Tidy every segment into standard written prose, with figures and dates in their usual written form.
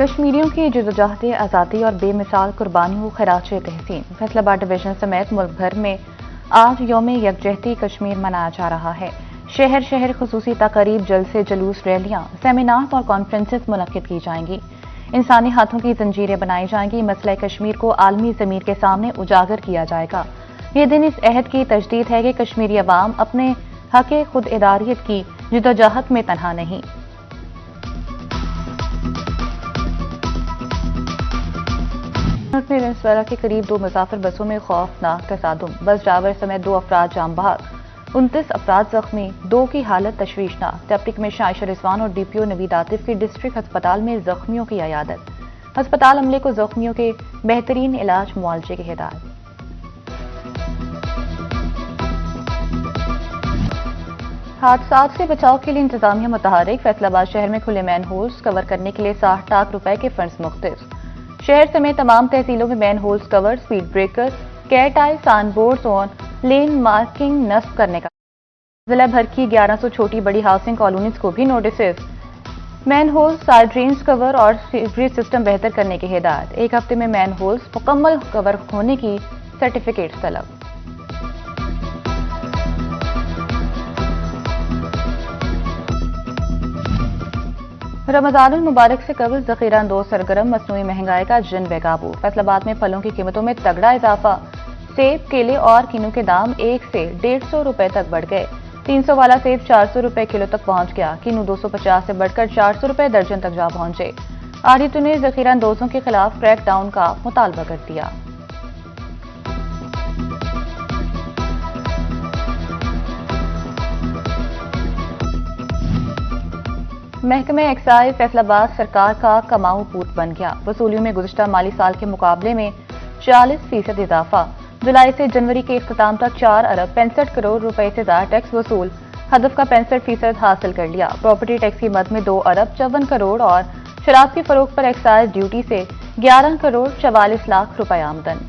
کشمیریوں کی جدوجہد آزادی اور بے مثال قربانیوں خراج تحسین فیصل آباد ڈویژن سمیت ملک بھر میں آج یوم یکجہتی کشمیر منایا جا رہا ہے۔ شہر شہر خصوصی تقاریب، جلسے، جلوس، ریلیاں، سیمینار اور کانفرنسز منعقد کی جائیں گی۔ انسانی ہاتھوں کی زنجیریں بنائی جائیں گی۔ مسئلہ کشمیر کو عالمی ضمیر کے سامنے اجاگر کیا جائے گا۔ یہ دن اس عہد کی تجدید ہے کہ کشمیری عوام اپنے حق خود ارادیت کی جدوجہد میں تنہا نہیں۔ ملک میں وینزویلا کے قریب 2 مسافر بسوں میں خوفناک تصادم، بس ڈرائیور سمیت 2 افراد جاں بحق، 29 افراد زخمی، 2 کی حالت تشویشناک۔ ڈپٹی کمشنر عائشہ رضوان اور ڈی پی او نوید عاطف کی ڈسٹرکٹ ہسپتال میں زخمیوں کی عیادت۔ ہسپتال عملے کو زخمیوں کے بہترین علاج معالجے کی ہدایت۔ حادثات سے بچاؤ کے لیے انتظامیہ متحرک، فیصل آباد شہر میں کھلے مین ہولز کور کرنے کے لیے 60 لاکھ روپے کے فنڈز مختص۔ شہر سمیت تمام تحصیلوں میں مین ہولز کور، سپیڈ بریکر، کیٹ آئی سائن بورڈز اور لین مارکنگ نصب کرنے کا۔ ضلع بھر کی 1100 چھوٹی بڑی ہاؤسنگ کالونیز کو بھی نوٹسز۔ مین ہولز، سائڈ ڈرینز کور اور سیوریج سسٹم بہتر کرنے کی ہدایت۔ 1 ہفتے میں مین ہولز مکمل کور ہونے کی سرٹیفکیٹ طلب۔ رمضان المبارک سے قبل ذخیرہ اندوز سرگرم، مصنوعی مہنگائی کا جن بے قابو۔ فیصل آباد میں پھلوں کی قیمتوں میں تگڑا اضافہ، سیب، کیلے اور کینو کے دام 1 سے 150 روپے تک بڑھ گئے۔ 300 والا سیب 400 روپے کلو تک پہنچ گیا، کینو 250 سے بڑھ کر 400 روپے درجن تک جا پہنچے۔ آڑھیتوں نے ذخیرہ اندوزوں کے خلاف کریک ڈاؤن کا مطالبہ کر دیا۔ محکمہ ایکسائز فیصل آباد سرکار کا کماؤ پوت بن گیا۔ وصولیوں میں گزشتہ مالی سال کے مقابلے میں 40% اضافہ۔ جولائی سے جنوری کے اختتام تک 4 ارب 65 کروڑ روپے سے زیادہ ٹیکس وصول، ہدف کا 65% حاصل کر لیا۔ پراپرٹی ٹیکس کی مد میں 2 ارب 54 کروڑ اور شراب کی فروخت پر ایکسائز ڈیوٹی سے 11 کروڑ 44 لاکھ روپے آمدن۔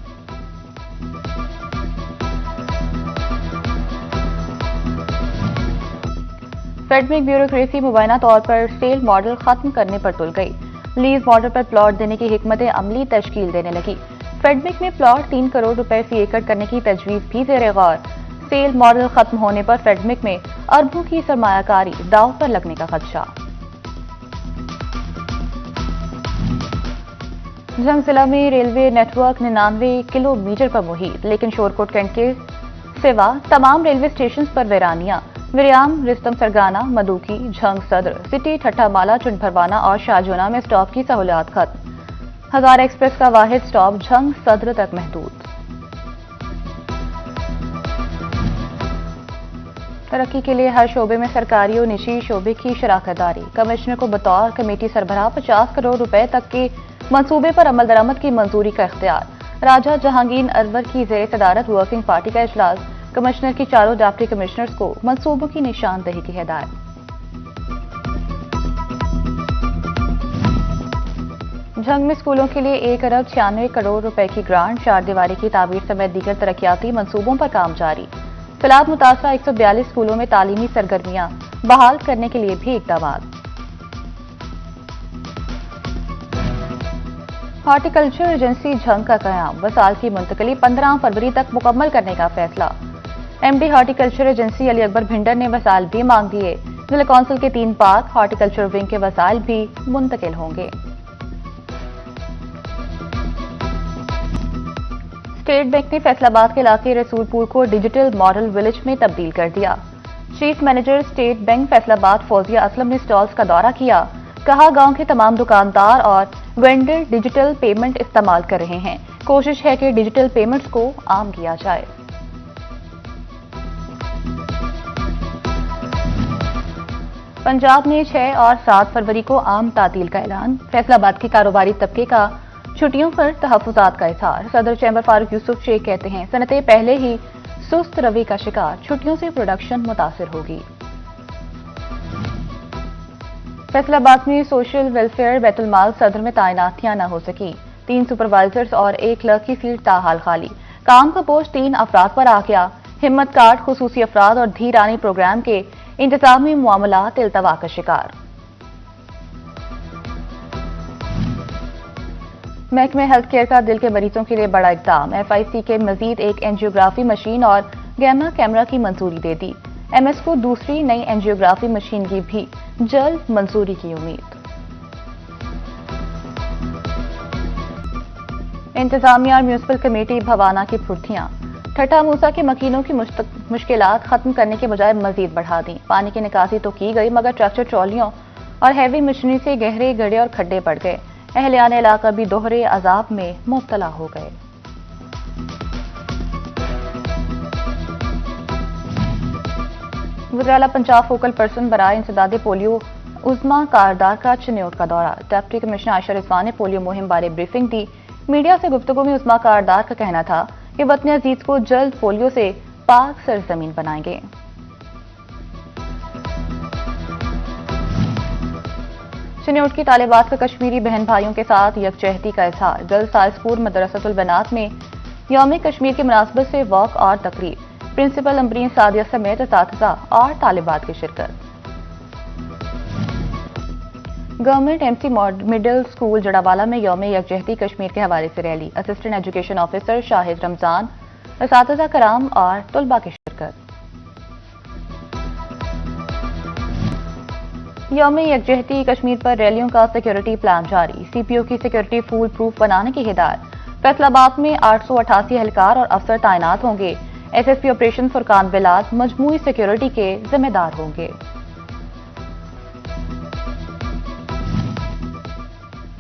فیڈمک بیوروکریسی مبینہ طور پر سیل ماڈل ختم کرنے پر تل گئی۔ لیز ماڈل پر پلاٹ دینے کی حکمت عملی تشکیل دینے لگی۔ فیڈمک میں پلاٹ 3 کروڑ روپے فی ایکڑ کرنے کی تجویز بھی زیر غور۔ سیل ماڈل ختم ہونے پر فیڈمک میں اربوں کی سرمایہ کاری داؤ پر لگنے کا خدشہ۔ جھنگ ضلع میں ریلوے نیٹ ورک 99 کلومیٹر پر محیط، لیکن شورکوٹ کینٹ کے سوا تمام ریلوے اسٹیشنز پر ویرانیاں۔ وریام، رستم سرگانہ، مدوکی، جھنگ صدر، سٹی، ٹھٹھا مالا، چن پھروانا اور شاہجونا میں سٹاپ کی سہولیات ختم۔ ہزار ایکسپریس کا واحد سٹاپ جھنگ صدر تک محدود۔ ترقی کے لیے ہر شعبے میں سرکاری اور نجی شعبے کی شراکت داری۔ کمشنر کو بطور کمیٹی سربراہ 50 کروڑ روپے تک کے منصوبے پر عمل درآمد کی منظوری کا اختیار۔ راجہ جہانگیر انور کی زیر صدارت ورکنگ پارٹی کا اجلاس۔ کمشنر کی 4 ڈپٹی کمشنرز کو منصوبوں کی نشاندہی کی ہدایت۔ جھنگ میں اسکولوں کے لیے 1 ارب 96 کروڑ روپے کی گرانٹ، 4 دیواری کی تعمیر سمیت دیگر ترقیاتی منصوبوں پر کام جاری۔ فلحال متاثرہ 142 اسکولوں میں تعلیمی سرگرمیاں بحال کرنے کے لیے بھی اقدامات۔ ہارٹیکلچر ایجنسی جھنگ کا قیام، وسائل کی منتقلی 15 فروری تک مکمل کرنے کا فیصلہ۔ ایم ڈی ہارٹیکلچر ایجنسی علی اکبر بھنڈر نے وسائل بھی مانگ دیے۔ ضلع کونسل کے 3 پارک ہارٹیکلچر ونگ کے وسائل بھی منتقل ہوں گے۔ اسٹیٹ بینک نے فیصل آباد کے علاقے رسول پور کو ڈیجیٹل ماڈل ولیج میں تبدیل کر دیا۔ Chief manager state bank Faisal آباد فوزیہ اسلم نے اسٹالز کا دورہ کیا۔ کہا گاؤں کے تمام دکاندار اور وینڈر ڈیجیٹل پیمنٹ استعمال کر رہے ہیں۔ کوشش ہے کہ ڈیجیٹل پیمنٹس کو عام کیا جائے۔ پنجاب میں 6 اور 7 فروری کو عام تعطیل کا اعلان۔ فیصل آباد کے کاروباری طبقے کا چھٹیوں پر تحفظات کا اظہار۔ صدر چیمبر فاروق یوسف شیخ کہتے ہیں صنعتیں پہلے ہی سست روی کا شکار، چھٹیوں سے پروڈکشن متاثر ہوگی۔ فیصل آباد میں سوشل ویلفیئر بیت المال صدر میں تعیناتیاں نہ ہو سکی۔ 3 سپروائزرز اور 1 کلرک کی سیٹ تاحال خالی۔ کام کا بوجھ 3 افراد پر آ گیا۔ ہمت کارڈ خصوصی افراد اور دھی رانی پروگرام کے انتظامی معاملات التوا کا شکار۔ محکمہ ہیلتھ کیئر کا دل کے مریضوں کے لیے بڑا اقدام، FIC کے مزید ایک اینجیوگرافی مشین اور گیما کیمرہ کی منظوری دے دی، MS کو دوسری نئی اینجیوگرافی مشین کی بھی جلد منظوری کی امید۔ انتظامیہ اور میونسپل کمیٹی بھوانا کی پھرتیاں، ٹھٹھا موسیٰ کے مکینوں کی مشکلات ختم کرنے کے بجائے مزید بڑھا دیں، پانی کی نکاسی تو کی گئی مگر ٹریکٹر ٹرالیوں اور ہیوی مشینری سے گہرے گڑھے اور کھڈے پڑ گئے، اہلیان علاقہ بھی دوہرے عذاب میں مبتلا ہو گئے۔ وزراء پنجاب فوکل پرسن برائے انسداد پولیو عظما کاردار کا چنیوٹ کا دورہ، ڈپٹی کمشنر عائشہ رضوان نے پولیو مہم بارے بریفنگ دی۔ میڈیا سے گفتگو میں عظما کاردار کا کہنا تھا کہ وطن عزیز کو جلد پولیو سے پاک سرزمین بنائیں گے۔ چنیوٹ کی طالبات کا کشمیری بہن بھائیوں کے ساتھ یکجہتی کا اظہار، گرلز ہائی اسکول مدرسۃ البنات میں یوم کشمیر کی مناسبت سے واک اور تقریب، پرنسپل امبرین سعدیہ سمیت اساتذہ اور طالبات کی شرکت۔ گورنمنٹ MC مڈل اسکول جڑاوالا میں یوم یکجہتی کشمیر کے حوالے سے ریلی، اسسٹنٹ ایجوکیشن آفیسر شاہد رمضان، اساتذہ کرام اور طلباء کی شرکت۔ یوم یکجہتی کشمیر پر ریلیوں کا سیکیورٹی پلان جاری، CPO کی سیکیورٹی فول پروف بنانے کی ہدایت، فیصل آباد میں 888 اہلکار اور افسر تعینات ہوں گے، SSP آپریشن فرقان بلاد مجموعی سیکیورٹی کے ذمہ دار ہوں گے۔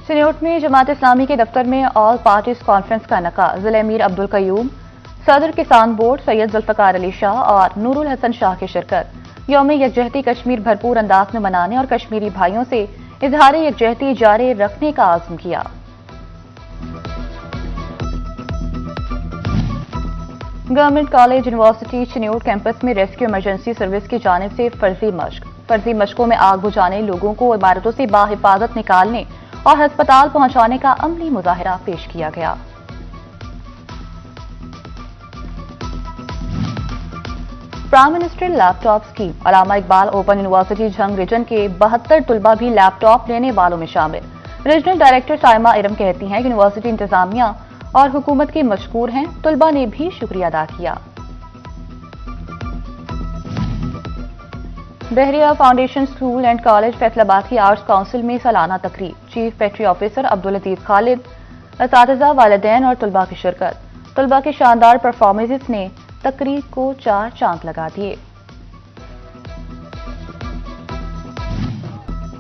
چنیوٹ میں جماعت اسلامی کے دفتر میں آل پارٹیز کانفرنس کا انعقاد، ضلع امیر عبدالقیوم، صدر کسان بورڈ سید ذوالفقار علی شاہ اور نور الحسن شاہ کی شرکت۔ یوم یکجہتی کشمیر بھرپور انداز میں منانے اور کشمیری بھائیوں سے اظہار یکجہتی جاری رکھنے کا عزم کیا۔ Government college university Chiniot campus میں ریسکیو ایمرجنسی سروس کی جانب سے فرضی مشقوں میں آگ بجھانے، لوگوں کو عمارتوں سے باحفاظت نکالنے اور ہسپتال پہنچانے کا عملی مظاہرہ پیش کیا گیا۔ پرائم منسٹر لیپ ٹاپ اسکیم، علامہ Iqbal open university Jhang region کے 72 طلبہ بھی لیپ ٹاپ لینے والوں میں شامل۔ ریجنل ڈائریکٹر سائمہ ارم کہتی ہیں کہ یونیورسٹی انتظامیہ اور حکومت کی مشکور ہیں، طلبہ نے بھی شکریہ ادا کیا۔ بحریہ foundation school and college Faisal آباد کی آرٹس کونسل میں سالانہ تقریب، چیف پیٹری آفیسر عبدالعزیز خالد، اساتذہ، والدین اور طلبہ کی شرکت۔ طلبہ کے شاندار پرفارمنس نے تقریب کو 4 چاند لگا دیے۔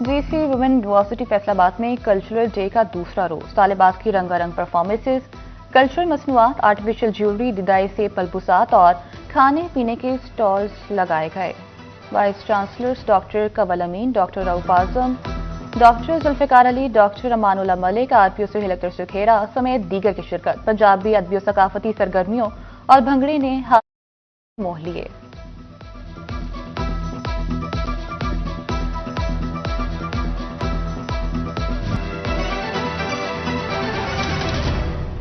GC ویمن یونیورسٹی فیصل آباد میں کلچرل ڈے کا دوسرا روز، طالبات کی رنگا رنگ پرفارمنسز، کلچرل مصنوعات، آرٹیفیشل جیولری، ددائی سے ملبوسات اور کھانے پینے کے سٹالز لگائے گئے۔ وائس چانسلرز ڈاکٹر کنول امین، ڈاکٹر رؤف اعظم، ڈاکٹر ذوالفقار علی، ڈاکٹر امان اللہ ملک، RPO سہیل اختر سکھیرا سمیت دیگر کی شرکت۔ پنجابی ادبی و ثقافتی سرگرمیوں اور بھنگڑے نے موہ لیے۔